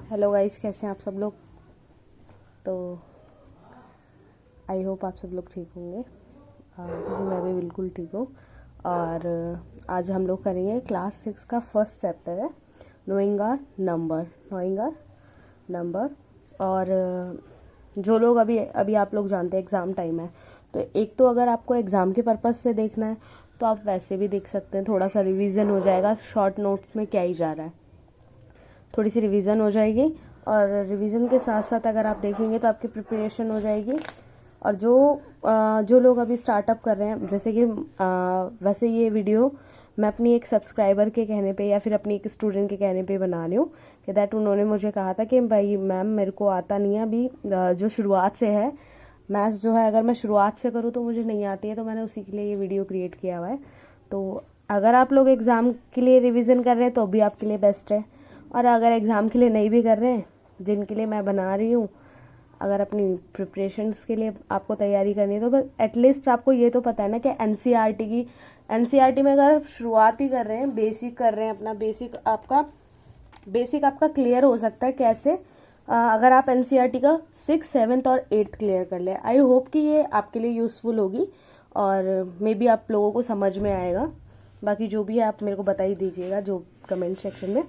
Hello guys, कैसे हैं आप सब लोग। तो आई होप आप सब लोग ठीक होंगे, क्योंकि मैं भी बिल्कुल ठीक हूँ। और आज हम लोग करेंगे क्लास 6 का फर्स्ट चैप्टर है नोइंग आवर नंबर। और जो लोग अभी आप लोग जानते हैं एग्ज़ाम टाइम है, तो एक तो अगर आपको एग्ज़ाम के पर्पज़ से देखना है तो आप वैसे भी देख सकते हैं, थोड़ा सा रिवीजन हो जाएगा। शॉर्ट नोट्स में क्या ही जा रहा है, थोड़ी सी रिवीजन हो जाएगी। और रिवीजन के साथ साथ अगर आप देखेंगे तो आपकी प्रिपरेशन हो जाएगी। और जो लोग अभी स्टार्टअप कर रहे हैं, जैसे कि वैसे ये वीडियो मैं अपनी एक सब्सक्राइबर के कहने पे या फिर अपनी एक स्टूडेंट के कहने पे बना रही हूँ कि दैट उन्होंने मुझे कहा था कि भाई मैम मेरे को आता नहीं है अभी, जो शुरुआत से है मैथ्स जो है, अगर मैं शुरुआत से करूँ तो मुझे नहीं आती है, तो मैंने उसी के लिए ये वीडियो क्रिएट किया हुआ है। तो अगर आप लोग एग्ज़ाम के लिए रिवीजन कर रहे हैं तो भी आपके लिए बेस्ट है। और अगर एग्ज़ाम के लिए नहीं भी कर रहे हैं, जिनके लिए मैं बना रही हूँ, अगर अपनी प्रिपरेशंस के लिए आपको तैयारी करनी है तो बस एटलीस्ट आपको ये तो पता है ना कि एनसीईआरटी में अगर शुरुआत ही कर रहे हैं, बेसिक कर रहे हैं, अपना बेसिक आपका क्लियर हो सकता है। कैसे? अगर आप एनसीईआरटी का 6, 7 और 8 क्लियर कर ले। आई होप कि ये आपके लिए यूज़फुल होगी और मे बी आप लोगों को समझ में आएगा। बाकी जो भी है आप मेरे को बता ही दीजिएगा जो कमेंट सेक्शन में।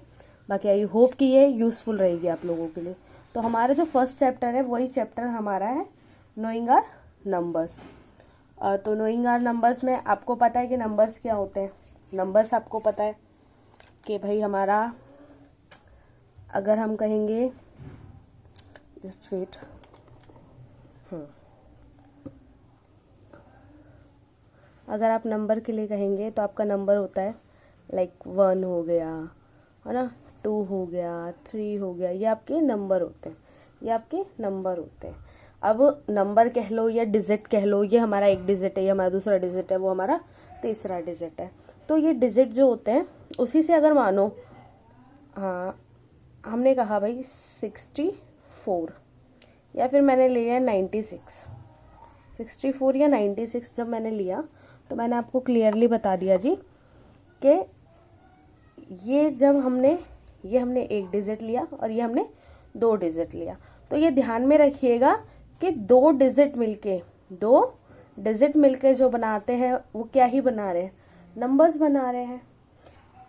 बाकी आई होप कि ये यूज़फुल रहेगी आप लोगों के लिए। तो हमारा जो फर्स्ट चैप्टर है वही चैप्टर हमारा है नोइंग आवर नंबर्स। तो नोइंग आवर नंबर्स में आपको पता है कि नंबर्स क्या होते हैं। नंबर्स आपको पता है कि भाई हमारा, अगर हम कहेंगे, जस्ट वेट, अगर आप नंबर के लिए कहेंगे तो आपका नंबर होता है लाइक 1 हो गया, है ना, 2 हो गया, 3 हो गया, ये आपके नंबर होते हैं। अब नंबर कह लो या डिजिट कह लो, ये हमारा एक डिजिट है, ये हमारा दूसरा डिजिट है, वो हमारा तीसरा डिजिट है। तो ये डिजिट जो होते हैं उसी से अगर मानो, हाँ हमने कहा भाई 64 या फिर मैंने लिया 96, 64 या 96 जब मैंने लिया तो मैंने आपको क्लियरली बता दिया जी कि ये हमने एक डिजिट लिया और ये हमने 2 डिजिट लिया। तो ये ध्यान में रखिएगा कि दो डिजिट मिलके जो बनाते हैं वो क्या ही बना रहे हैं, नंबर्स बना रहे हैं।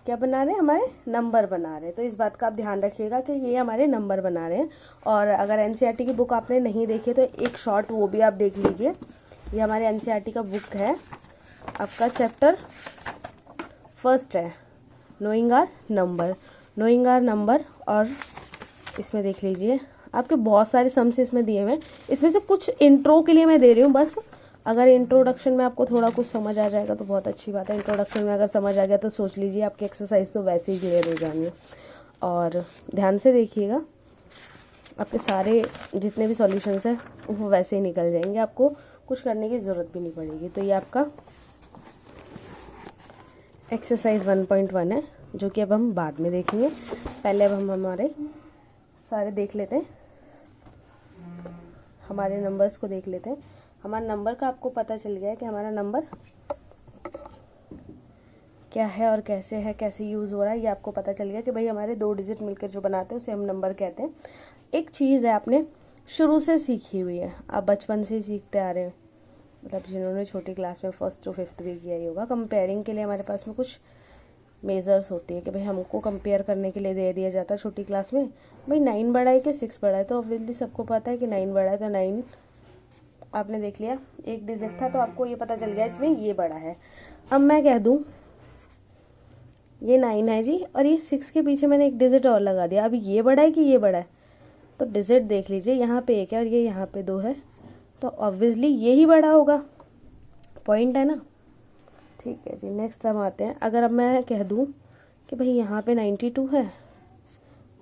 क्या बना रहे हैं? हमारे नंबर बना रहे हैं। तो इस बात का आप ध्यान रखिएगा कि ये हमारे नंबर बना रहे हैं। और अगर एनसीईआरटी की बुक आपने नहीं देखी तो एक शॉर्ट वो भी आप देख लीजिए। ये हमारे एनसीईआरटी का बुक है, आपका चैप्टर फर्स्ट है नोइंग आवर नंबर। और इसमें देख लीजिए आपके बहुत सारे सम्स इसमें दिए हुए हैं। इसमें से कुछ इंट्रो के लिए मैं दे रही हूँ बस। अगर इंट्रोडक्शन में आपको थोड़ा कुछ समझ आ जाएगा तो बहुत अच्छी बात है। इंट्रोडक्शन में अगर समझ आ गया तो सोच लीजिए आपकी एक्सरसाइज तो वैसे ही क्लियर हो जाएंगे। और ध्यान से देखिएगा, आपके सारे जितने भी सॉल्यूशंस हैं वो वैसे ही निकल जाएंगे, आपको कुछ करने की ज़रूरत भी नहीं पड़ेगी। तो ये आपका एक्सरसाइज 1.1 है, जो कि अब हम बाद में देखेंगे। पहले अब हम हमारे सारे देख लेते हैं, हमारे नंबर्स को देख लेते हैं। हमारा नंबर का आपको पता चल गया है कि हमारा नंबर क्या है और कैसे है, कैसे यूज़ हो रहा है, ये आपको पता चल गया कि भाई हमारे 2 डिजिट मिलकर जो बनाते हैं उसे हम नंबर कहते हैं। एक चीज़ है आपने शुरू से सीखी हुई है, आप बचपन से ही सीखते आ रहे हैं, मतलब जिन्होंने छोटी क्लास में 1st to 5th भी किया ही होगा। कंपेयरिंग के लिए हमारे पास में कुछ मेजर्स होती है कि भाई हमको कंपेयर करने के लिए दे दिया जाता है छोटी क्लास में, भाई 9 बड़ा है कि 6 बड़ा है। तो ऑब्वियसली सबको पता है कि 9 बड़ा है, तो 9 आपने देख लिया, एक डिजिट था तो आपको ये पता चल गया इसमें ये बड़ा है। अब मैं कह दूं ये 9 है जी और ये 6 के पीछे मैंने एक डिजिट और लगा दिया, अब ये बड़ा है कि ये बड़ा है? तो डिजिट देख लीजिए, यहाँ पे 1 है और ये यहाँ पे 2 है, तो ऑब्वियसली ये ही बड़ा होगा। पॉइंट है ना? ठीक है जी, नेक्स्ट हम आते हैं। अगर अब मैं कह दूं कि भाई यहाँ पे 92 है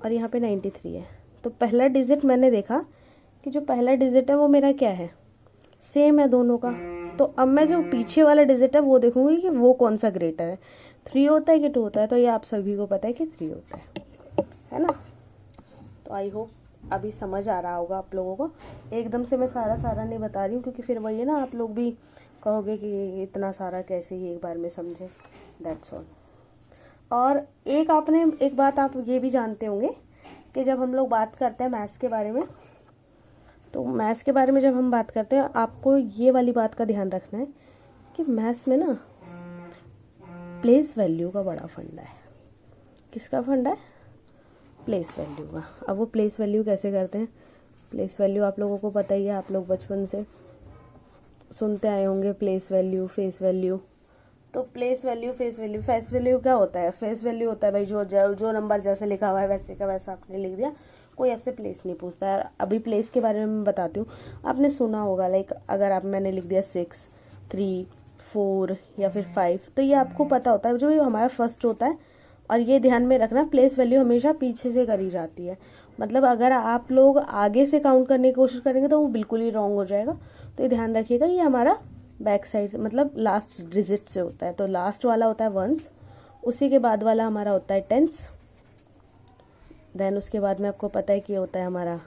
और यहाँ पे 93 है, तो पहला डिजिट मैंने देखा कि जो पहला डिजिट है वो मेरा क्या है, सेम है दोनों का। तो अब मैं जो पीछे वाला डिजिट है वो देखूंगी कि वो कौन सा ग्रेटर है, 3 होता है कि 2 होता है। तो ये आप सभी को पता है कि 3 होता है ना? तो आई होप अभी समझ आ रहा होगा आप लोगों को। एकदम से मैं सारा नहीं बता रही हूँ, क्योंकि फिर वही है ना, आप लोग भी कहोगे कि इतना सारा कैसे ही एक बार में समझे। That's all. और एक बात आप ये भी जानते होंगे कि जब हम लोग बात करते हैं मैथ्स के बारे में, तो मैथ्स के बारे में जब हम बात करते हैं, आपको ये वाली बात का ध्यान रखना है कि मैथ्स में ना प्लेस वैल्यू का बड़ा फंडा है। किसका फंडा है? प्लेस वैल्यू का। अब वो प्लेस वैल्यू कैसे करते हैं? प्लेस वैल्यू आप लोगों को पता ही है, आप लोग बचपन से सुनते आए होंगे, प्लेस वैल्यू, फेस वैल्यू। तो place value, face value, face value क्या होता है? फेस वैल्यू होता है भाई जो नंबर जैसे लिखा हुआ है वैसे का वैसा आपने लिख दिया, कोई आपसे प्लेस नहीं पूछता है। अभी प्लेस के बारे में मैं बताती हूँ, आपने सुना होगा लाइक अगर मैंने लिख दिया 6, 3, 4 या फिर 5, तो ये आपको पता होता है जो ये हमारा फर्स्ट होता है। और ये ध्यान में रखना, प्लेस वैल्यू हमेशा पीछे से करी जाती है। मतलब अगर आप लोग आगे से काउंट करने की कोशिश करेंगे तो वो बिल्कुल ही रॉन्ग हो जाएगा। तो ये ध्यान रखिएगा, ये हमारा बैक साइड मतलब लास्ट डिजिट से होता है। तो लास्ट वाला होता है वंस, उसी के बाद वाला हमारा होता है टेंस, देन उसके बाद में आपको पता है कि ये होता है हमारा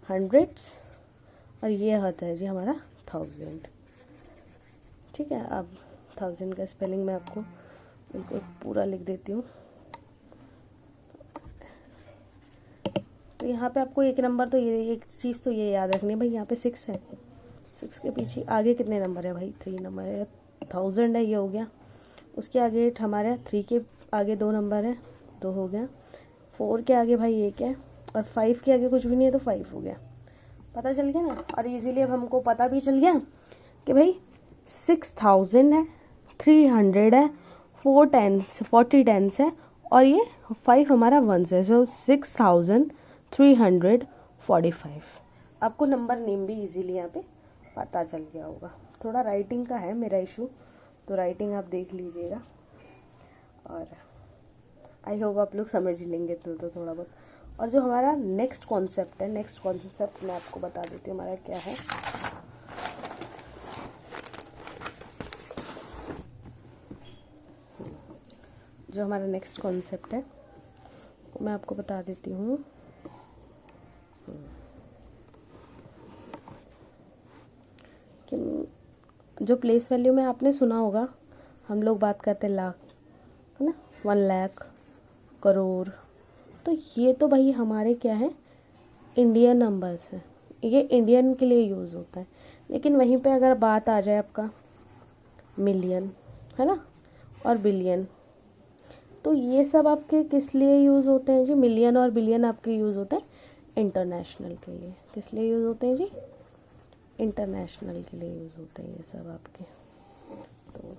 हंड्रेड्स, और ये होता है जी हमारा 1000। ठीक है, अब 1000 का स्पेलिंग मैं आपको बिल्कुल पूरा लिख देती हूँ। तो यहाँ पे आपको एक नंबर तो ये एक चीज़ तो ये याद रखनी है भाई, यहाँ पे 6 है, 6 के पीछे आगे कितने नंबर है भाई? 3 नंबर है। 1000 है, ये हो गया। उसके आगे हमारे 3 के आगे 2 नंबर है, 2 हो गया। 4 के आगे भाई 1 है, और 5 के आगे कुछ भी नहीं है तो 5 हो गया। पता चल गया ना? और इजीली अब हमको पता भी चल गया कि भाई 6000 है, 300 है, 40 टेंस है, और ये 5 हमारा वंस है। सो 6345। आपको नंबर नेम भी इजीली यहाँ पे पता चल गया होगा। थोड़ा राइटिंग का है मेरा इशू, तो राइटिंग आप देख लीजिएगा, और आई होप आप लोग समझ लेंगे तो थोड़ा बहुत। और जो हमारा नेक्स्ट कॉन्सेप्ट है, नेक्स्ट कॉन्सेप्ट मैं आपको बता देती हूँ हमारा क्या है। जो हमारा नेक्स्ट कॉन्सेप्ट है वो मैं आपको बता देती हूँ। कि जो प्लेस वैल्यू में आपने सुना होगा, हम लोग बात करते हैं लाख, है ना, 1 लाख, करोड़। तो ये तो भाई हमारे क्या है? इंडियन नंबर्स है, ये इंडियन के लिए यूज़ होता है। लेकिन वहीं पे अगर बात आ जाए आपका मिलियन, है ना, और बिलियन, तो ये सब आपके किस लिए यूज़ होते हैं जी? मिलियन और बिलियन आपके यूज़ होते हैं इंटरनेशनल के लिए। किस लिए यूज़ होते हैं जी? इंटरनेशनल के लिए यूज़ होते हैं ये सब आपके। तो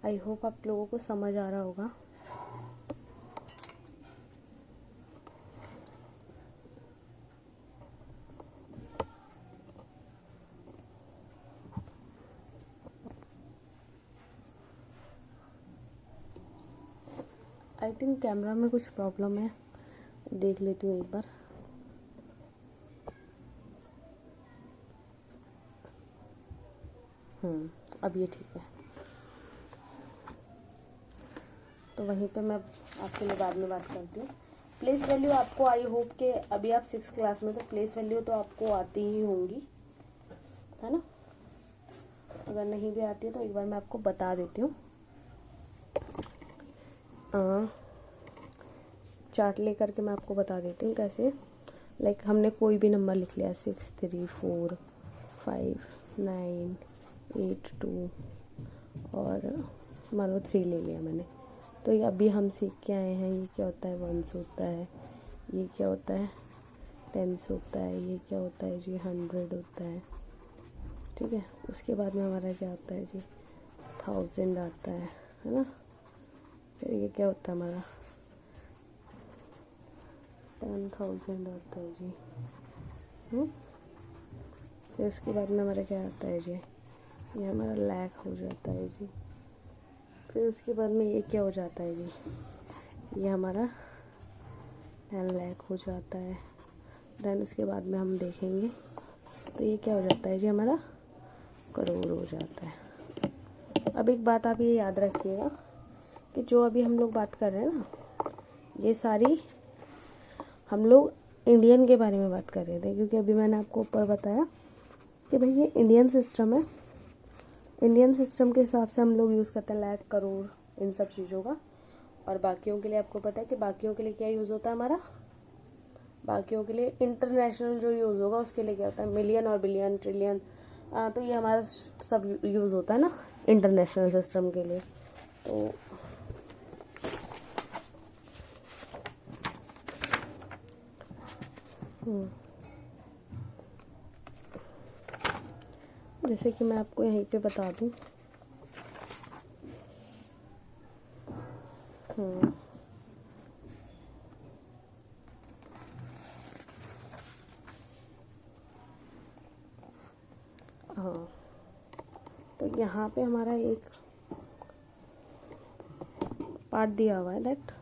आई होप आप लोगों को समझ आ रहा होगा। आई थिंक कैमरा में कुछ प्रॉब्लम है, देख लेती हूँ एक बार। अब ये ठीक है। तो वहीं पे मैं आपके लिए बाद में बात करती हूँ। प्लेस वैल्यू आपको आई होप के अभी आप 6th क्लास में, तो प्लेस वैल्यू तो आपको आती ही होंगी, है ना। अगर नहीं भी आती है तो एक बार मैं आपको बता देती हूँ। चार्ट लेकर के मैं आपको बता देती हूँ कैसे। लाइक हमने कोई भी नंबर लिख लिया, 6, 3, 4, 5, 9, 8, 2 और मान लो 3 ले लिया मैंने। तो ये अभी हम सीख के आए हैं, ये क्या होता है? वंस होता है, ये क्या होता है? टेंस होता है, ये क्या होता है जी? 100 होता है। ठीक है, उसके बाद में हमारा क्या होता है जी? 1000 आता है ना। फिर ये क्या होता है हमारा? 10,000 आता है जी। फिर उसके बाद में हमारा क्या आता है जी? ये हमारा लाख हो जाता है जी। फिर उसके बाद में ये क्या हो जाता है जी? ये हमारा 10 लाख हो जाता है। देन उसके बाद में हम देखेंगे तो ये क्या हो जाता है जी? हमारा करोड़ हो जाता है। अब एक बात आप ये याद रखिएगा कि जो अभी हम लोग बात कर रहे हैं ना, ये सारी हम लोग इंडियन के बारे में बात कर रहे थे, क्योंकि अभी मैंने आपको ऊपर बताया कि भाई ये इंडियन सिस्टम है। इंडियन सिस्टम के हिसाब से हम लोग यूज़ करते हैं लाख, करोड़, इन सब चीज़ों का। और बाकियों के लिए आपको पता है कि बाकियों के लिए क्या यूज़ होता है हमारा, बाकियों के लिए इंटरनेशनल जो यूज़ होगा उसके लिए क्या होता है, मिलियन और बिलियन, ट्रिलियन। तो ये हमारा सब यूज़ होता है ना इंटरनेशनल सिस्टम के लिए। तो जैसे कि मैं आपको यहीं पे बता दूं, हाँ, तो यहाँ पे हमारा एक पार्ट दिया हुआ है दैट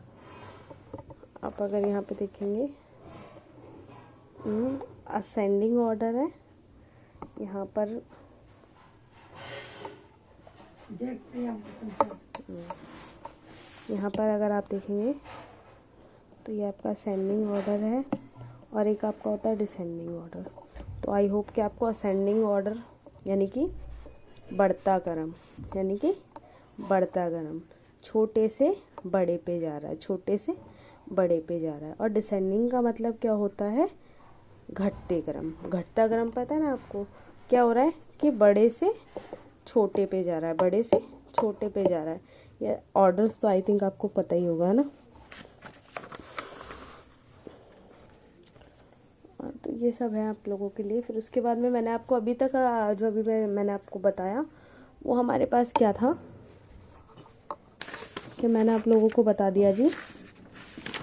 आप अगर यहाँ पे देखेंगे असेंडिंग ऑर्डर है यहाँ पर। यहाँ पर अगर आप देखेंगे तो ये आपका असेंडिंग ऑर्डर है और एक आपका होता है डिसेंडिंग ऑर्डर। तो आई होप कि आपको असेंडिंग ऑर्डर यानी कि बढ़ता क्रम, यानी कि बढ़ता क्रम, छोटे से बड़े पे जा रहा है, छोटे से बड़े पे जा रहा है। और डिसेंडिंग का मतलब क्या होता है, घटते क्रम। घटता क्रम पता है ना आपको, क्या हो रहा है कि बड़े से छोटे पे जा रहा है, बड़े से छोटे पे जा रहा है। ये ऑर्डर्स तो आई थिंक आपको पता ही होगा ना। तो ये सब है आप लोगों के लिए। फिर उसके बाद में मैंने आपको अभी तक जो अभी मैंने आपको बताया वो हमारे पास क्या था कि मैंने आप लोगों को बता दिया जी,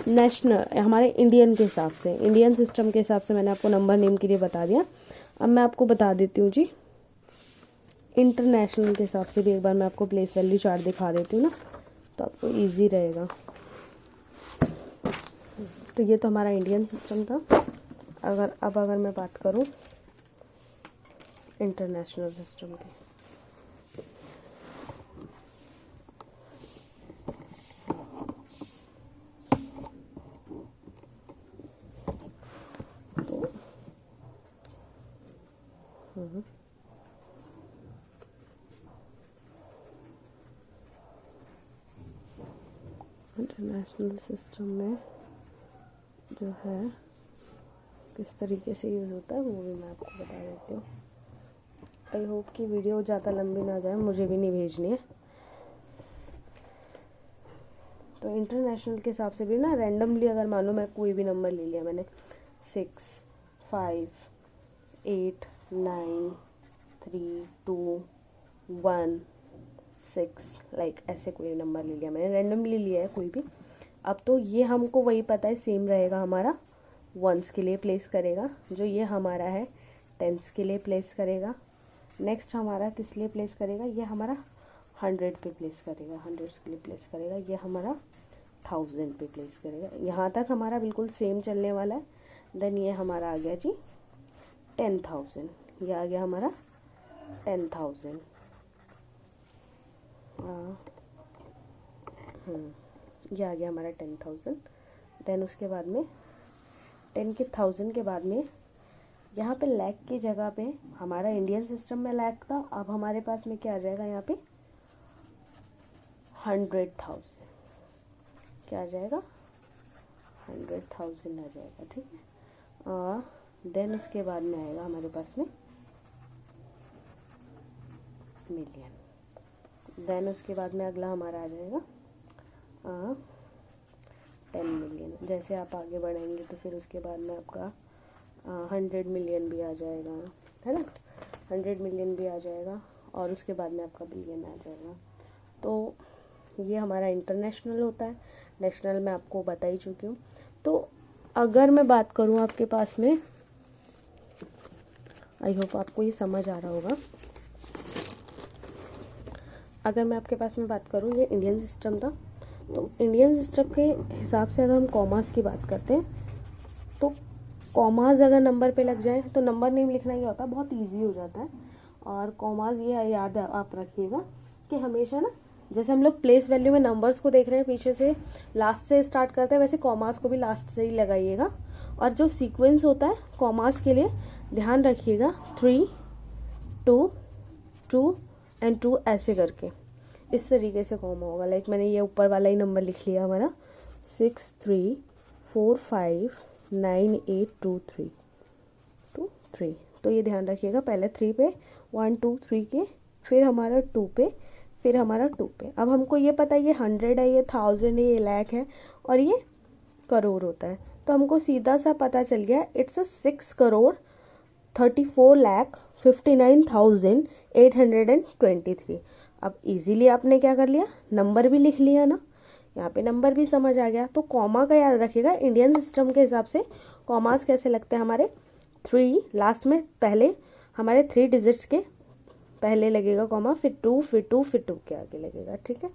नेशनल हमारे इंडियन के हिसाब से, इंडियन सिस्टम के हिसाब से मैंने आपको नंबर नेम के लिए बता दिया। अब मैं आपको बता देती हूँ जी इंटरनेशनल के हिसाब से भी एक बार मैं आपको प्लेस वैल्यू चार्ट दिखा देती हूँ ना, तो आपको इजी रहेगा। तो ये तो हमारा इंडियन सिस्टम था। अगर मैं बात करूँ इंटरनेशनल सिस्टम की, तो इंटरनेशनल सिस्टम में जो है किस तरीके से यूज़ होता है वो भी मैं आपको बता देती हूँ। आई होप कि वीडियो ज़्यादा लंबी ना जाए, मुझे भी नहीं भेजनी है। तो इंटरनेशनल के हिसाब से भी ना रैंडमली अगर मान लो मैं कोई भी नंबर ले लिया मैंने 6, 5, 8, 9, 3, 2, 1, 6 लाइक ऐसे कोई नंबर ले लिया मैंने, रैंडमली लिया है कोई भी। अब तो ये हमको वही पता है सेम रहेगा, हमारा वंस के लिए प्लेस करेगा, जो ये हमारा है टेंस के लिए प्लेस करेगा। नेक्स्ट हमारा किस लिए प्लेस करेगा, ये हमारा 100 पे प्लेस करेगा, 100 के लिए प्लेस करेगा। ये हमारा 1000 पे प्लेस करेगा। यहाँ तक हमारा बिल्कुल सेम चलने वाला है। देन ये हमारा आ गया जी 10,000, ये आ गया हमारा 10,000। ये आ गया हमारा 10,000। देन उसके बाद में 10 के 1000 के बाद में यहाँ पे लाख की जगह पे हमारा इंडियन सिस्टम में लाख था, अब हमारे पास में क्या आ जाएगा यहाँ पे 100,000। क्या आ जाएगा 100,000 आ जाएगा, ठीक है। और देन उसके बाद में आएगा हमारे पास में मिलियन। देन उसके बाद में अगला हमारा आ जाएगा 10 मिलियन। जैसे आप आगे बढ़ेंगे तो फिर उसके बाद में आपका 100 मिलियन भी आ जाएगा, है ना, 100 मिलियन भी आ जाएगा। और उसके बाद में आपका बिलियन आ जाएगा। तो ये हमारा इंटरनेशनल होता है। नेशनल मैं आपको बता ही चुकी हूँ। तो अगर मैं बात करूँ आपके पास में, आई होप आपको ये समझ आ रहा होगा। अगर मैं आपके पास में बात करूँ, ये इंडियन सिस्टम था, तो इंडियन सिस्टम के हिसाब से अगर हम कॉमास की बात करते हैं तो कॉमास अगर नंबर पे लग जाए तो नंबर नेम लिखना ही होता है, बहुत इजी हो जाता है। और कॉमास ये याद आप रखिएगा कि हमेशा ना, जैसे हम लोग प्लेस वैल्यू में नंबर्स को देख रहे हैं पीछे से लास्ट से स्टार्ट करते हैं, वैसे कॉमास को भी लास्ट से ही लगाइएगा। और जो सीक्वेंस होता है कॉमास के लिए ध्यान रखिएगा 3, 2, 2, एंड 2 ऐसे करके इस तरीके से कॉमा होगा। लाइक मैंने ये ऊपर वाला ही नंबर लिख लिया हमारा 6345982323। तो ये ध्यान रखिएगा, पहले 3 पे 1 2 3 के, फिर हमारा 2 पे, फिर हमारा 2 पे। अब हमको ये पता है ये 100 है, ये 1000 है, ये लाख है और ये करोड़ होता है। तो हमको सीधा सा पता चल गया इट्स अ 6,34,59,823। अब इजीली आपने क्या कर लिया, नंबर भी लिख लिया ना, यहाँ पे नंबर भी समझ आ गया। तो कॉमा का याद रखिएगा, इंडियन सिस्टम के हिसाब से कॉमास कैसे लगते हैं हमारे, 3 लास्ट में, पहले हमारे 3 डिजिट्स के पहले लगेगा कॉमा, फिर 2 फिर 2 फिर 2 के आगे लगेगा। ठीक है,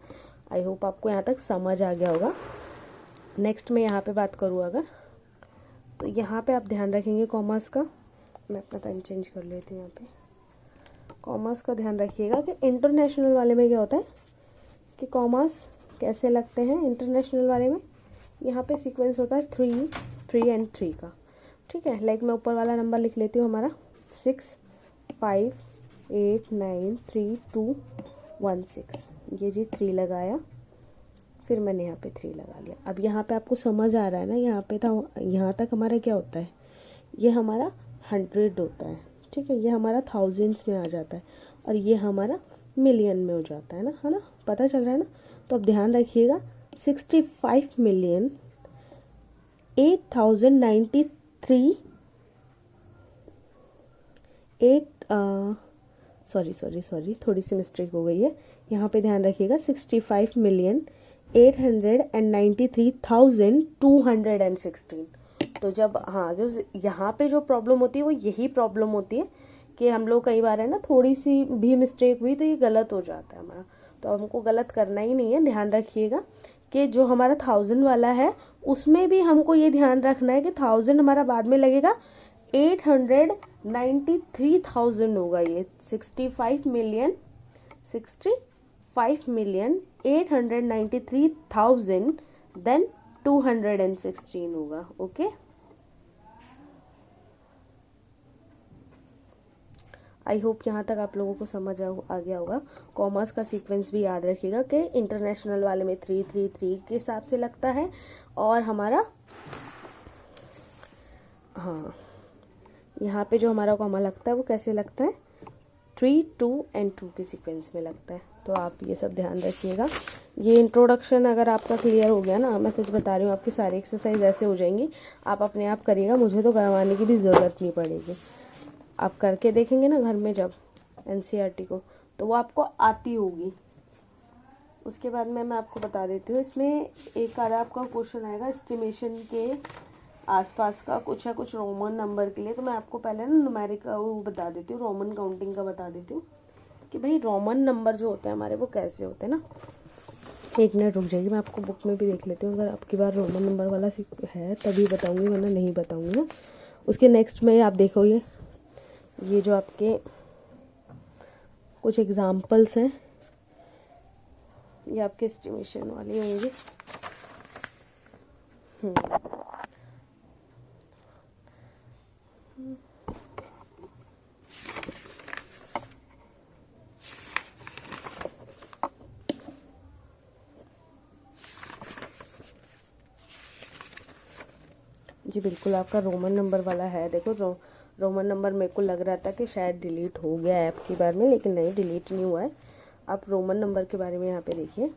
आई होप आपको यहाँ तक समझ आ गया होगा। नेक्स्ट मैं यहाँ पे बात करूँ अगर, तो यहाँ पे आप ध्यान रखेंगे कॉमास का, मैं अपना पेन चेंज कर लेती हूँ। यहाँ पे कॉमास का ध्यान रखिएगा कि इंटरनेशनल वाले में क्या होता है कि कॉमास कैसे लगते हैं। इंटरनेशनल वाले में यहाँ पे सीक्वेंस होता है 3 3 एंड 3 का। ठीक है, लाइक मैं ऊपर वाला नंबर लिख लेती हूँ हमारा 6589321 ये जी 3 लगाया, फिर मैंने यहाँ पे 3 लगा लिया। अब यहाँ पे आपको समझ आ रहा है ना, यहाँ पे था, यहाँ तक हमारा क्या होता है, ये हमारा 100 होता है। ठीक है, ये हमारा थाउजेंड्स में आ जाता है और ये हमारा मिलियन में हो जाता है ना, है ना, पता चल रहा है ना। तो अब ध्यान रखिएगा 65,008,093 सॉरी थोड़ी सी मिस्टेक हो गई है। यहाँ पे ध्यान रखिएगा 65,893,216। तो जब हाँ, जो यहाँ पे जो प्रॉब्लम होती है वो यही प्रॉब्लम होती है कि हम लोग कई बार है ना, थोड़ी सी भी मिस्टेक हुई तो ये गलत हो जाता है हमारा। तो हमको गलत करना ही नहीं है। ध्यान रखिएगा कि जो हमारा 1000 वाला है उसमें भी हमको ये ध्यान रखना है कि 1000 हमारा बाद में लगेगा, 893,000 होगा ये, 65,893,000 देन 216 होगा। ओके, आई होप यहाँ तक आप लोगों को समझ आ गया होगा। कॉमर्स का सीक्वेंस भी याद रखिएगा कि इंटरनेशनल वाले में 333 के हिसाब से लगता है और हमारा हाँ यहाँ पे जो हमारा कॉमा लगता है वो कैसे लगता है, 3 2 एंड 2 के सीक्वेंस में लगता है। तो आप ये सब ध्यान रखिएगा। ये इंट्रोडक्शन अगर आपका क्लियर हो गया ना, मैं सच बता रही हूँ, आपकी सारी एक्सरसाइज ऐसे हो जाएंगी, आप अपने आप करिएगा, मुझे तो करवाने की भी ज़रूरत नहीं पड़ेगी। आप करके देखेंगे ना घर में जब एनसीईआरटी को, तो वो आपको आती होगी। उसके बाद मैं आपको बता देती हूँ, इसमें एक आधा आपका क्वेश्चन आएगा एस्टिमेशन के आसपास का, कुछ है कुछ रोमन नंबर के लिए। तो मैं आपको पहले ना न्यूमेरिक वो बता देती हूँ, रोमन काउंटिंग का बता देती हूँ कि भाई रोमन नंबर जो होते हैं हमारे वो कैसे होते हैं ना। 1 मिनट रुक जाइए, मैं आपको बुक में भी देख लेती हूँ, अगर आपकी बार रोमन नंबर वाला है तभी बताऊँगी, वरना नहीं बताऊँगी ना। उसके नेक्स्ट में आप देखो ये जो आपके कुछ एग्जाम्पल्स हैं ये आपके एस्टिमेशन वाले होंगे। जी बिल्कुल, आपका रोमन नंबर वाला है। देखो रोमन नंबर मेरे को लग रहा था कि शायद डिलीट हो गया है आपकी बार में, लेकिन नहीं, डिलीट नहीं हुआ है। आप रोमन नंबर के बारे में यहाँ पे देखिए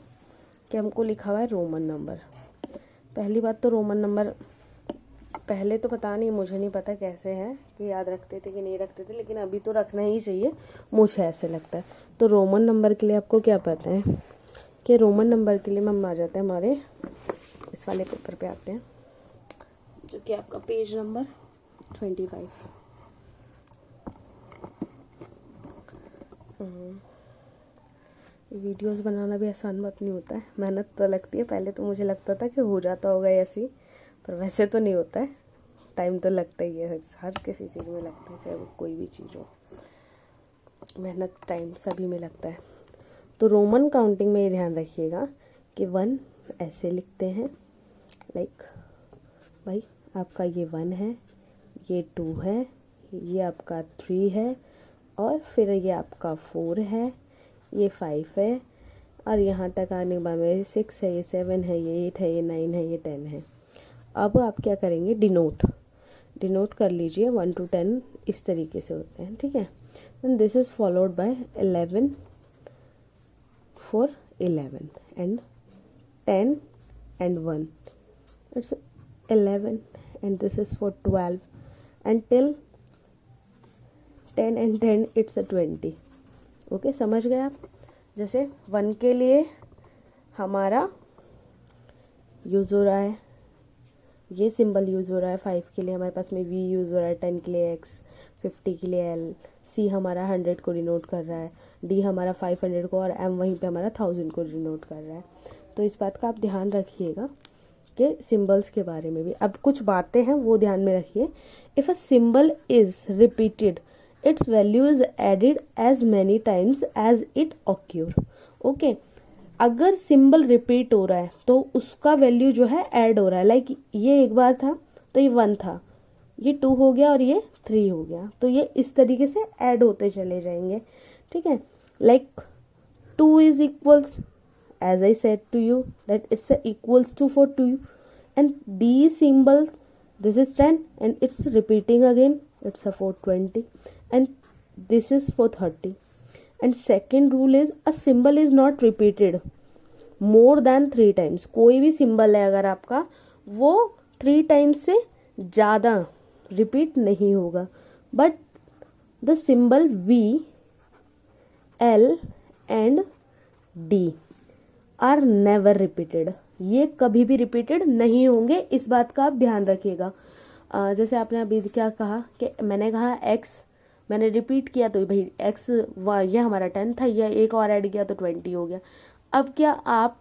कि हमको लिखा हुआ है रोमन नंबर। पहली बात तो रोमन नंबर पहले तो पता नहीं, मुझे नहीं पता कैसे है कि याद रखते थे कि नहीं रखते थे, लेकिन अभी तो रखना ही चाहिए, मुझे ऐसे लगता है। तो रोमन नंबर के लिए आपको क्या पता है कि रोमन नंबर के लिए हम आ जाते हैं हमारे इस वाले पेपर पे आते हैं, जो कि आपका पेज नंबर 25। वीडियोस बनाना भी आसान बात नहीं होता है, मेहनत तो लगती है। पहले तो मुझे लगता था कि हो जाता होगा ऐसे ही, पर वैसे तो नहीं होता है, टाइम तो लगता ही है, हर किसी चीज़ में लगता है, चाहे वो कोई भी चीज़ हो, मेहनत टाइम सभी में लगता है। तो रोमन काउंटिंग में ये ध्यान रखिएगा कि 1 ऐसे लिखते हैं, लाइक भाई आपका ये 1 है, ये 2 है, ये आपका 3 है, और फिर ये आपका 4 है, ये 5 है, और यहाँ तक आने के बाद में ये 6 है, ये 7 है, ये 8 है, ये 9 है, ये 10 है। अब आप क्या करेंगे, डिनोट कर लीजिए। 1 to 10 इस तरीके से होते हैं, ठीक है। Then this is followed by 11 for 11 and 10 and 1, it's 11, and this is for 12 until 10 and 10 it's a 20। Okay, समझ गए आप। जैसे 1 के लिए हमारा यूज़ हो रहा है, ये सिंबल यूज़ हो रहा है। 5 के लिए हमारे पास में V यूज़ हो रहा है, 10 के लिए X, 50 के लिए L, C हमारा 100 को डिनोट कर रहा है, D हमारा 500 को, और M वहीं पे हमारा 1000 को डिनोट कर रहा है। तो इस बात का आप ध्यान रखिएगा कि सिंबल्स के बारे में भी। अब कुछ बातें हैं वो ध्यान में रखिए। If a symbol is repeated, its value is added as many times as it occur. Okay, अगर सिंबल रिपीट हो रहा है तो उसका वैल्यू जो है ऐड हो रहा है। लाइक ये एक बार था तो ये 1 था, ये 2 हो गया और ये 3 हो गया, तो ये इस तरीके से ऐड होते चले जाएंगे, ठीक है। Like 2 is equals, as I said to you that it's equals to for 2, and these symbols, this is 10 and it's repeating again, it's a for 20, and this is for 30। and second rule is a symbol is not repeated more than 3 times। कोई भी symbol है अगर आपका, वो 3 times से ज़्यादा repeat नहीं होगा। But the symbol V, L and D are never repeated, ये कभी भी रिपीटेड नहीं होंगे, इस बात का आप ध्यान रखिएगा। जैसे आपने अभी क्या कहा कि मैंने कहा x, मैंने रिपीट किया तो भाई x, ये हमारा 10 था, यह एक और ऐड किया तो 20 हो गया। अब क्या आप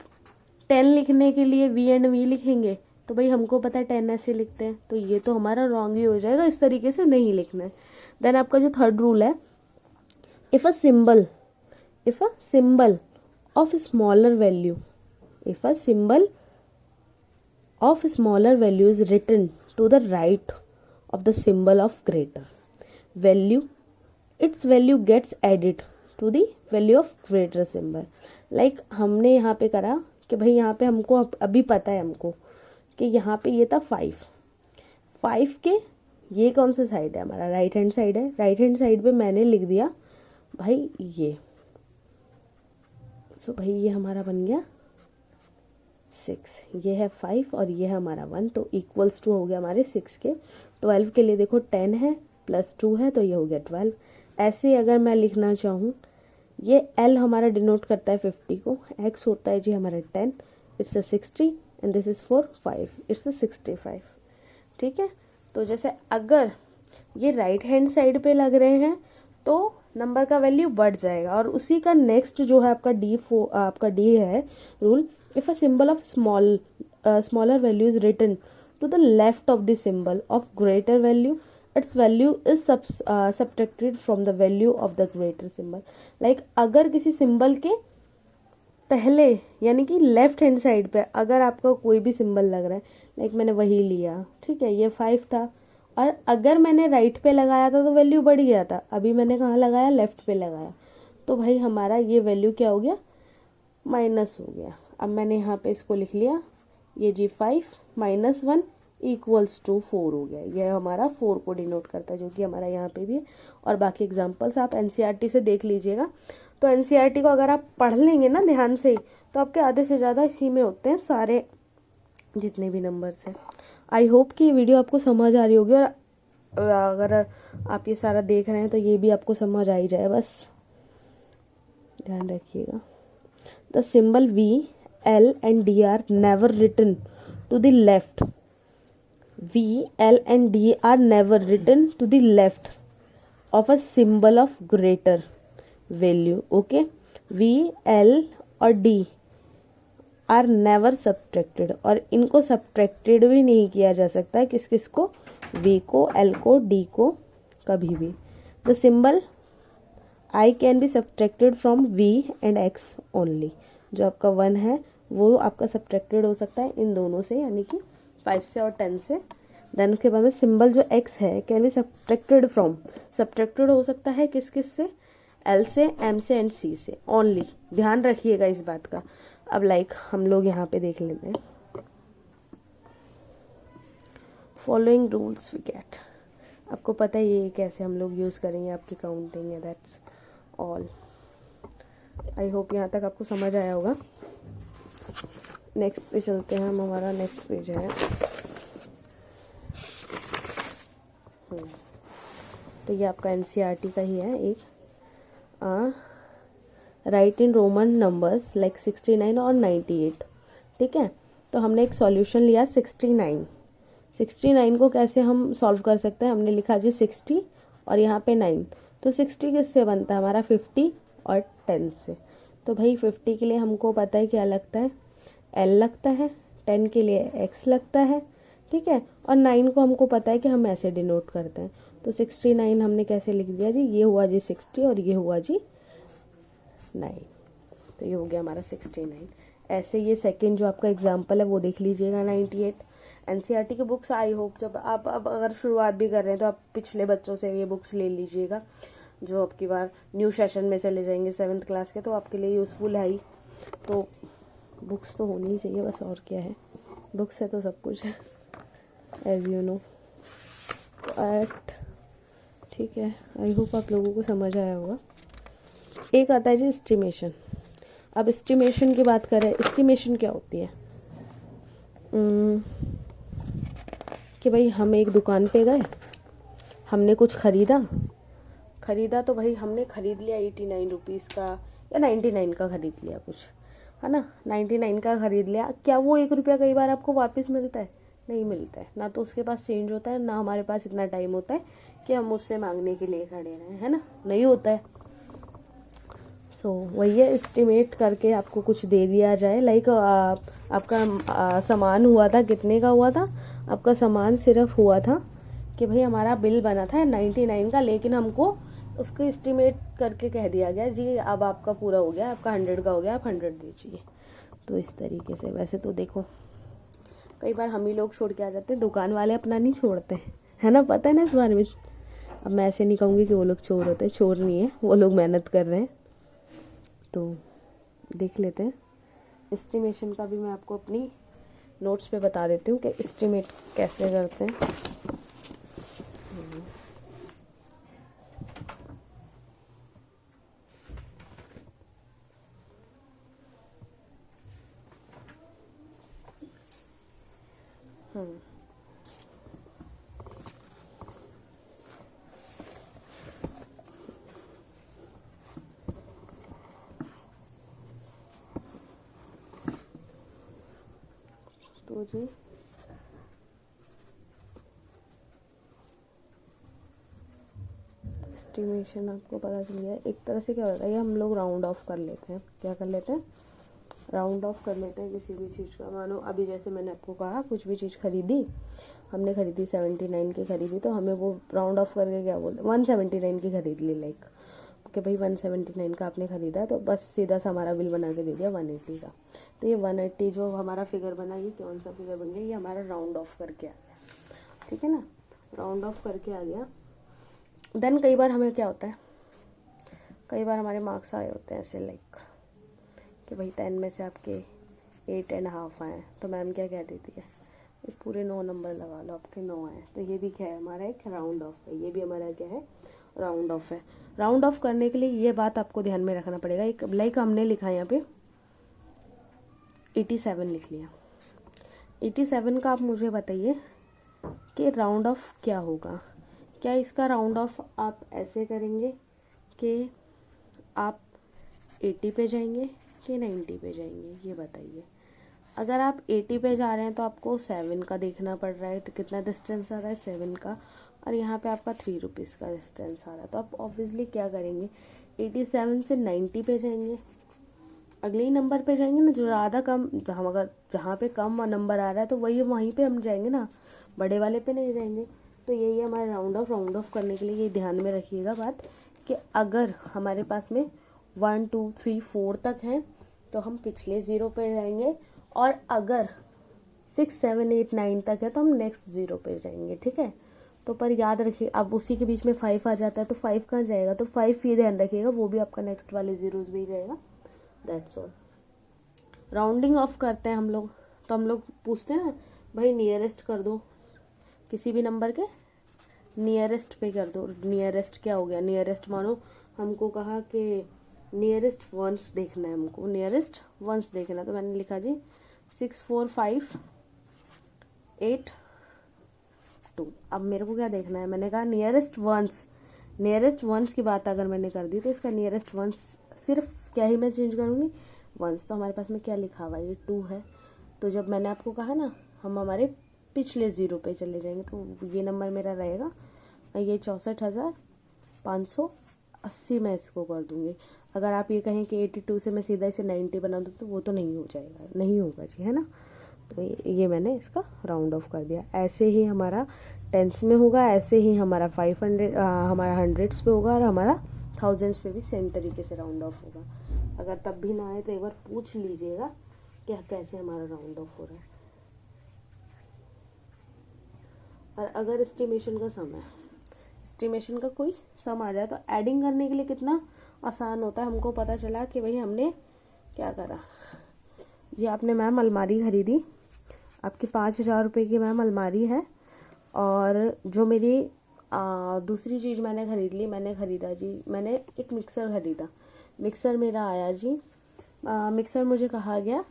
10 लिखने के लिए v एंड v लिखेंगे? तो भाई हमको पता है 10 ऐसे लिखते हैं, तो ये तो हमारा रॉन्ग ही हो जाएगा, इस तरीके से नहीं लिखना है। देन आपका जो थर्ड रूल है, if a symbol of smaller value, if a symbol of smaller value is written to the right of the symbol of greater value, its value gets added to the value of greater symbol। like हमने यहाँ पे करा कि भाई यहाँ पे हमको अभी पता है हमको कि यहाँ पे ये था 5 के, ये कौन सा साइड है हमारा, राइट हैंड साइड है। राइट हैंड साइड पे मैंने लिख दिया भाई ये, सो भाई ये हमारा बन गया 6, ये है 5 और ये है हमारा 1, तो इक्वल्स टू हो गया हमारे 6 के। 12 के लिए देखो 10 है प्लस 2 है तो ये हो गया 12। ऐसे अगर मैं लिखना चाहूँ, ये L हमारा डिनोट करता है 50 को, X होता है जी हमारा 10, it's a 60 and this is for 5, it's a 65, ठीक है। तो जैसे अगर ये राइट हैंड साइड पे लग रहे हैं तो नंबर का वैल्यू बढ़ जाएगा। और उसी का नेक्स्ट जो है आपका डी है rule, if a symbol of smaller value is written to the left of the symbol of greater value, its value is subtracted from the value of the greater symbol. Like अगर किसी symbol के पहले यानी कि left hand side पे अगर आपका कोई भी सिंबल लग रहा है, लाइक मैंने वही लिया, ठीक है, ये 5 था, और अगर मैंने राइट पे लगाया था तो वैल्यू बढ़ गया था, अभी मैंने कहाँ लगाया, लेफ्ट पे लगाया, तो भाई हमारा ये वैल्यू क्या हो गया, माइनस हो गया। अब मैंने यहाँ पे इसको लिख लिया, ये जी 5 - 1 इक्वल्स टू 4 हो गया। यह हमारा 4 को डिनोट करता है, जो कि हमारा यहाँ पे भी है। और बाकी एग्जाम्पल्स आप एनसीईआरटी से देख लीजिएगा। तो एनसीईआरटी को अगर आप पढ़ लेंगे ना ध्यान से, तो आपके आधे से ज़्यादा इसी में होते हैं सारे जितने भी नंबर्स हैं। आई होप कि ये वीडियो आपको समझ आ रही होगी, और अगर आप ये सारा देख रहे हैं तो ये भी आपको समझ आ ही जाए, बस ध्यान रखिएगा। The symbol V, L and D are never written to the left. V, L and D are never written to the left of a symbol of greater value। Okay, V, L और D are never subtracted, और इनको subtracted भी नहीं किया जा सकता है किस किस को, V को, L को, D को, कभी भी। The symbol I can be subtracted from V and X only। जो आपका 1 है वो आपका सब्ट्रैक्टेड हो सकता है इन दोनों से, यानी कि 5 से और 10 से। देन उसके बाद में सिंबल जो X है can be subtracted from, subtracted हो सकता है किस किस से, एल से, एम से एंड सी से ओनली, ध्यान रखिएगा इस बात का। अब लाइक हम लोग यहाँ पे देख लेते हैं, फॉलोइंग रूल्स वी गेट, आपको पता है ये कैसे हम लोग यूज़ करेंगे आपकी काउंटिंग है, दैट्स ऑल। आई होप यहाँ तक आपको समझ आया होगा। नेक्स्ट पे चलते हैं हम, हमारा नेक्स्ट पेज है। तो ये आपका एनसीईआरटी का ही है एक, right in Roman numbers like 69 और 98, ठीक है। तो हमने एक सॉल्यूशन लिया 69 को कैसे हम सॉल्व कर सकते हैं, हमने लिखा जी 60 और यहाँ पे 9, तो 60 किससे बनता है हमारा 50 और 10 से। तो भाई 50 के लिए हमको पता है क्या लगता है, L लगता है, 10 के लिए X लगता है, ठीक है, और 9 को हमको पता है कि हम ऐसे डिनोट करते हैं। तो 69 हमने कैसे लिख दिया जी, ये हुआ जी 60 और ये हुआ जी 9, तो ये हो गया हमारा 69। ऐसे ये सेकंड जो आपका एग्जाम्पल है वो देख लीजिएगा 98। एनसीईआरटी की बुक्स आई होप जब आप अब अगर शुरुआत भी कर रहे हैं तो आप पिछले बच्चों से ये बुक्स ले लीजिएगा, जो आपकी बार न्यू सेशन में चले जाएंगे 7th क्लास के, तो आपके लिए यूज़फुल है ही। तो बुक्स तो होनी ही चाहिए बस, और क्या है, बुक्स है तो सब कुछ है एज यू नो। ठीक है, आई होप आप लोगों को समझ आया होगा। एक आता है जी एस्टिमेशन। अब एस्टिमेशन की बात करें, एस्टिमेशन क्या होती है कि भाई हम एक दुकान पे गए, हमने कुछ खरीदा तो भाई हमने खरीद लिया 89 रुपीज़ का या 99 का खरीद लिया कुछ, है ना, 99 का खरीद लिया। क्या वो 1 रुपया कई बार आपको वापस मिलता है? नहीं मिलता है, ना तो उसके पास चेंज होता है, ना हमारे पास इतना टाइम होता है कि हम उससे मांगने के लिए खड़े रहें, है ना, नहीं होता है। सो वही है, एस्टिमेट करके आपको कुछ दे दिया जाए। लाइक आपका सामान हुआ था, कितने का हुआ था आपका सामान? सिर्फ हुआ था कि भाई हमारा बिल बना था 99 का, लेकिन हमको उसको एस्टिमेट करके कह दिया गया जी अब आपका पूरा हो गया, आपका 100 का हो गया, आप 100 दीजिए। तो इस तरीके से, वैसे तो देखो कई बार हम ही लोग छोड़ के आ जाते हैं, दुकान वाले अपना नहीं छोड़ते हैं, है ना, पता है ना इस बारे में। अब मैं ऐसे नहीं कहूँगी कि वो लोग चोर होते हैं, चोर नहीं है, वो लोग मेहनत कर रहे हैं। तो देख लेते हैं एस्टिमेशन का भी, मैं आपको अपनी नोट्स पे बता देती हूँ कि एस्टिमेट कैसे करते हैं। तो जी एस्टिमेशन आपको पता चल गया एक तरह से क्या होता है, ये हम लोग राउंड ऑफ कर लेते हैं। क्या कर लेते हैं? राउंड ऑफ कर लेते हैं किसी भी चीज़ का। मानो अभी जैसे मैंने आपको कहा कुछ भी चीज़ खरीदी, हमने खरीदी 79 की खरीदी, तो हमें वो राउंड ऑफ करके क्या बोलते हैं, 179 की खरीद ली, लाइक कि भाई 179 का आपने ख़रीदा, तो बस सीधा सा हमारा बिल बना के दे दिया 180 का। तो ये 180 जो हमारा फिगर बना, ये कौन सा फिगर बन गया, ये हमारा राउंड ऑफ करके आ गया, ठीक है ना, राउंड ऑफ करके आ गया। देन कई बार हमें क्या होता है, कई बार हमारे मार्क्स आए होते हैं ऐसे लाइक कि भाई 10 में से आपके 8.5 आए, तो मैम क्या कह देती है, ये पूरे 9 नंबर लगा लो, आपके 9 आए। तो ये भी क्या है, हमारा एक राउंड ऑफ है, ये भी हमारा क्या है, राउंड ऑफ है। राउंड ऑफ करने के लिए ये बात आपको ध्यान में रखना पड़ेगा। एक लाइक हमने लिखा यहाँ पे 87 लिख लिया, 87 का आप मुझे बताइए कि राउंड ऑफ क्या होगा। क्या इसका राउंड ऑफ आप ऐसे करेंगे कि आप 80 पे जाएंगे कि 90 पे जाएंगे, ये बताइए। अगर आप 80 पे जा रहे हैं तो आपको 7 का देखना पड़ रहा है, तो कितना डिस्टेंस आ रहा है 7 का, और यहाँ पे आपका 3 रुपीज़ का डिस्टेंस आ रहा है। तो आप ऑब्वियसली क्या करेंगे, 87 से 90 पे जाएंगे, अगले ही नंबर पे जाएंगे ना, जो ज़्यादा कम, जहाँ पे कम नंबर आ रहा है तो वहीं पे हम जाएंगे ना, बड़े वाले पे नहीं जाएंगे। तो यही है हमारा राउंड ऑफ करने के लिए ये ध्यान में रखिएगा बात कि अगर हमारे पास में 1 2 3 4 तक हैं तो हम पिछले 0 पे जाएंगे, और अगर 6 7 8 9 तक है तो हम नेक्स्ट 0 पे जाएंगे, ठीक है। तो पर याद रखिए, अब उसी के बीच में 5 आ जाता है तो 5 कहाँ जाएगा, तो 5 ही ध्यान रखिएगा, वो भी आपका नेक्स्ट वाले जीरोज भी जाएगा। That's all. राउंडिंग ऑफ करते हैं हम लोग, तो हम लोग पूछते हैं ना भाई नियरेस्ट कर दो, किसी भी नंबर के नियरेस्ट पे कर दो। नियरेस्ट क्या हो गया, नियरेस्ट मानो हमको कहा कि नियरेस्ट वंस देखना है, हमको नियरेस्ट वंस देखना है, तो मैंने लिखा जी 6 4 5 8 2। अब मेरे को क्या देखना है, मैंने कहा नियरेस्ट वंस, नियरेस्ट वंस की बात अगर मैंने कर दी तो इसका नियरेस्ट वंस सिर्फ क्या ही मैं चेंज करूँगी, वंस। तो हमारे पास में क्या लिखा हुआ है, ये 2 है। तो जब मैंने आपको कहा ना हम हमारे पिछले ज़ीरो पे चले जाएंगे, तो ये नंबर मेरा रहेगा, ये 64,580 मैं इसको कर दूंगी। अगर आप ये कहें कि 82 से मैं सीधा इसे 90 बना दूँ तो वो तो नहीं हो जाएगा, नहीं होगा जी, है ना। तो ये मैंने इसका राउंड ऑफ कर दिया। ऐसे ही हमारा टेंस में होगा, ऐसे ही हमारा 500 हमारा हंड्रेड्स पे होगा, और हमारा थाउजेंड्स पे भी सेम तरीके से राउंड ऑफ होगा। अगर तब भी ना आए तो एक बार पूछ लीजिएगा कि कैसे हमारा राउंड ऑफ हो रहा है। और अगर एस्टिमेशन का सम है, एस्टिमेशन का कोई सम आ जाए तो एडिंग करने के लिए कितना आसान होता है। हमको पता चला कि भाई हमने क्या करा जी, आपने मैम अलमारी खरीदी, आपकी 5,000 रुपये की मैम अलमारी है, और जो मेरी दूसरी चीज़ मैंने खरीद ली, मैंने खरीदा जी, मैंने एक मिक्सर खरीदा, मिक्सर मेरा आया जी, मिक्सर मुझे कहा गया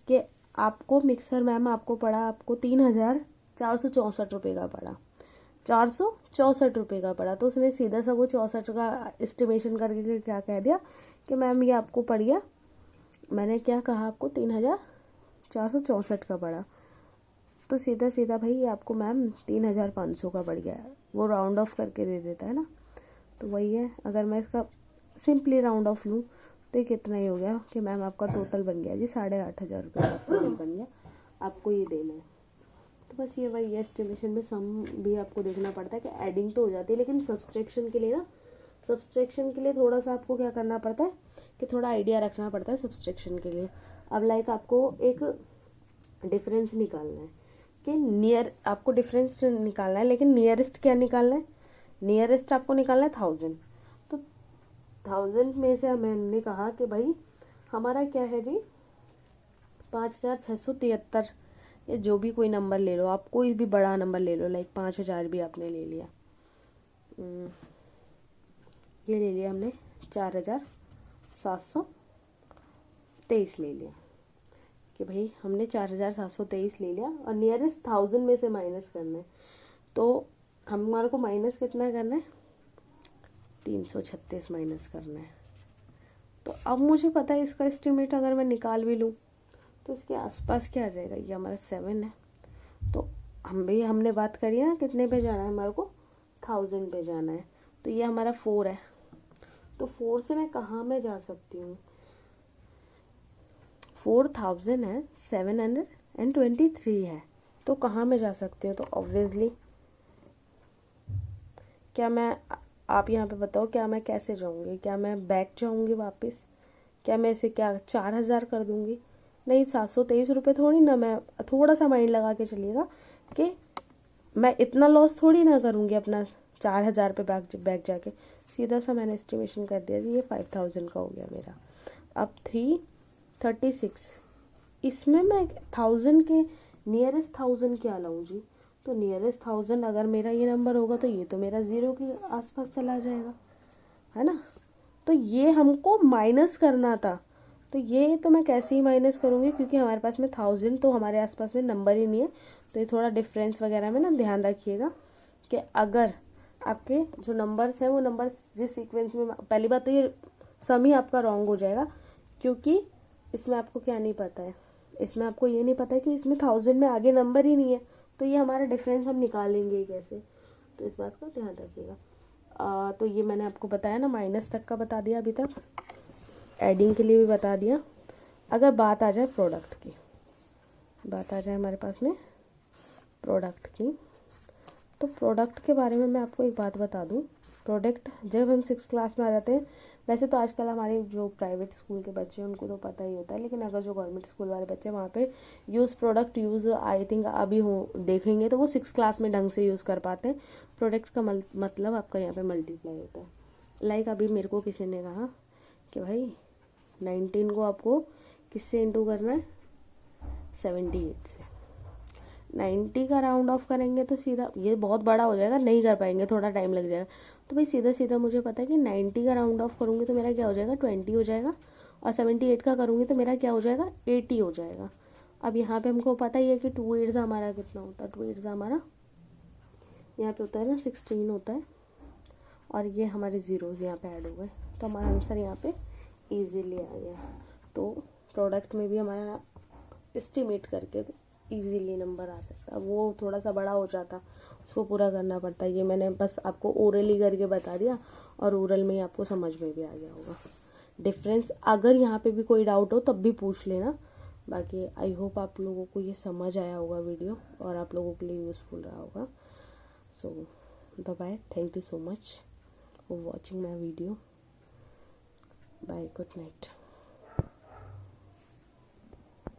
कि आपको मिक्सर मैम आपको पड़ा, आपको 3,464 रुपये का पड़ा, 464 रुपये का पड़ा। तो उसने सीधा सा वो 64 का एस्टिमेशन करके क्या कह दिया कि मैम ये आपको पड़ गया, मैंने क्या कहा आपको 3,464 का पड़ा, तो सीधा सीधा भाई ये आपको मैम 3,500 का पड़ गया है, वो राउंड ऑफ करके दे देता है ना। तो वही है, अगर मैं इसका सिंपली राउंड ऑफ लूँ तो ये कितना ही हो गया कि मैम आपका टोटल बन गया जी 8,500 रुपये का टोटल बन गया, आपको ये देना है। तो बस ये वही है, एस्टिमेशन में सम भी आपको देखना पड़ता है कि एडिंग तो हो जाती है, लेकिन सब्सट्रैक्शन के लिए ना, सब्सट्रैक्शन के लिए थोड़ा सा आपको क्या करना पड़ता है कि थोड़ा आइडिया रखना पड़ता है सब्सट्रैक्शन के लिए। अब लाइक आपको एक डिफरेंस निकालना है कि नियर, आपको डिफरेंस निकालना है, लेकिन नियरेस्ट क्या निकालना है, नियरेस्ट आपको निकालना है 1000। तो 1000 में से मैंने कहा कि भाई हमारा क्या है जी 5,673, या जो भी कोई नंबर ले लो आप, कोई भी बड़ा नंबर ले लो, लाइक 5,000 भी आपने ले लिया, ये ले लिया हमने 4,723 ले लिया कि भाई हमने 4,723 ले लिया, और नियरेस्ट 1000 में से माइनस करना है। तो हमारे को माइनस कितना करना है, 336 माइनस करना है। तो अब मुझे पता है इसका एस्टिमेट अगर मैं निकाल भी लूँ तो इसके आसपास क्या आ जाएगा, ये हमारा 7 है। तो हमने बात करी ना कितने पे जाना है, हमारे को 1000 पे जाना है, तो ये हमारा 4 है। तो 4 से मैं कहाँ में जा सकती हूँ, 4,000 है, 723 है, तो कहाँ में जा सकती हूँ, तो ऑब्वियसली क्या मैं, आप यहाँ पे बताओ क्या मैं कैसे जाऊँगी, क्या मैं बैक जाऊँगी वापस, क्या मैं इसे क्या 4,000 कर दूँगी, नहीं 723 रुपये थोड़ी ना, मैं थोड़ा सा माइंड लगा के चलिएगा कि मैं इतना लॉस थोड़ी ना करूँगी अपना 4,000 पे बैक जाके, सीधा सा मैंने एस्टिमेशन कर दिया जी ये 5,000 का हो गया मेरा। अब 336, इसमें मैं 1000 के नियरेस्ट 1000 क्या लाऊं जी, तो नियरेस्ट 1000 अगर मेरा ये नंबर होगा तो ये तो मेरा 0 के आसपास चला जाएगा, है ना। तो ये हमको माइनस करना था, तो ये तो मैं कैसे ही माइनस करूँगी, क्योंकि हमारे पास में 1000 तो हमारे आसपास में नंबर ही नहीं है। तो ये थोड़ा डिफरेंस वगैरह में ना ध्यान रखिएगा कि अगर आपके जो नंबर्स हैं वो नंबर्स जिस सीक्वेंस में, पहली बात तो ये सम ही आपका रॉन्ग हो जाएगा, क्योंकि इसमें आपको क्या नहीं पता है, इसमें आपको ये नहीं पता है कि इसमें 1000 में आगे नंबर ही नहीं है, तो ये हमारा डिफरेंस हम निकालेंगे कैसे, तो इस बात का ध्यान रखिएगा। तो ये मैंने आपको बताया ना, माइनस तक का बता दिया अभी तक, एडिंग के लिए भी बता दिया। अगर बात आ जाए प्रोडक्ट की, बात आ जाए हमारे पास में प्रोडक्ट की, तो प्रोडक्ट के बारे में मैं आपको एक बात बता दूं, प्रोडक्ट जब हम 6th क्लास में आ जाते हैं वैसे तो आजकल हमारे जो प्राइवेट स्कूल के बच्चे हैं उनको तो पता ही होता है, लेकिन अगर जो गवर्नमेंट स्कूल वाले बच्चे वहाँ पे प्रोडक्ट यूज़ आई थिंक अभी हो देखेंगे तो वो 6 क्लास में ढंग से यूज़ कर पाते हैं। प्रोडक्ट का मतलब आपका यहाँ पे मल्टीप्लाई होता है। लाइक अभी मेरे को किसी ने कहा कि भाई 19 को आपको किससे इंटू करना है, 78 से। 90 का राउंड ऑफ करेंगे तो सीधा ये बहुत बड़ा हो जाएगा, नहीं कर पाएंगे, थोड़ा टाइम लग जाएगा। तो भाई सीधा सीधा मुझे पता है कि 90 का राउंड ऑफ करूँगी तो मेरा क्या हो जाएगा, 20 हो जाएगा, और 78 का करूँगी तो मेरा क्या हो जाएगा, 80 हो जाएगा। अब यहाँ पे हमको पता ही है कि 2 8 हमारा कितना होता है, 2 8 हमारा यहाँ पे होता है ना 16 होता है, और ये हमारे ज़ीरोज़ यहाँ पे ऐड हो गए, तो हमारा आंसर यहाँ पे ईजीली आ गया। तो प्रोडक्ट में भी हमारा एस्टिमेट करके इजीली नंबर आ सकता है। वो थोड़ा सा बड़ा हो जाता, उसको पूरा करना पड़ता है। ये मैंने बस आपको ओरली करके बता दिया, और ओरल में ही आपको समझ में भी आ गया होगा डिफरेंस। अगर यहाँ पे भी कोई डाउट हो तब भी पूछ लेना। बाकी आई होप आप लोगों को ये समझ आया होगा वीडियो, और आप लोगों के लिए यूज़फुल रहा होगा। So bye, thank you so much for watching my video. Bye, good night.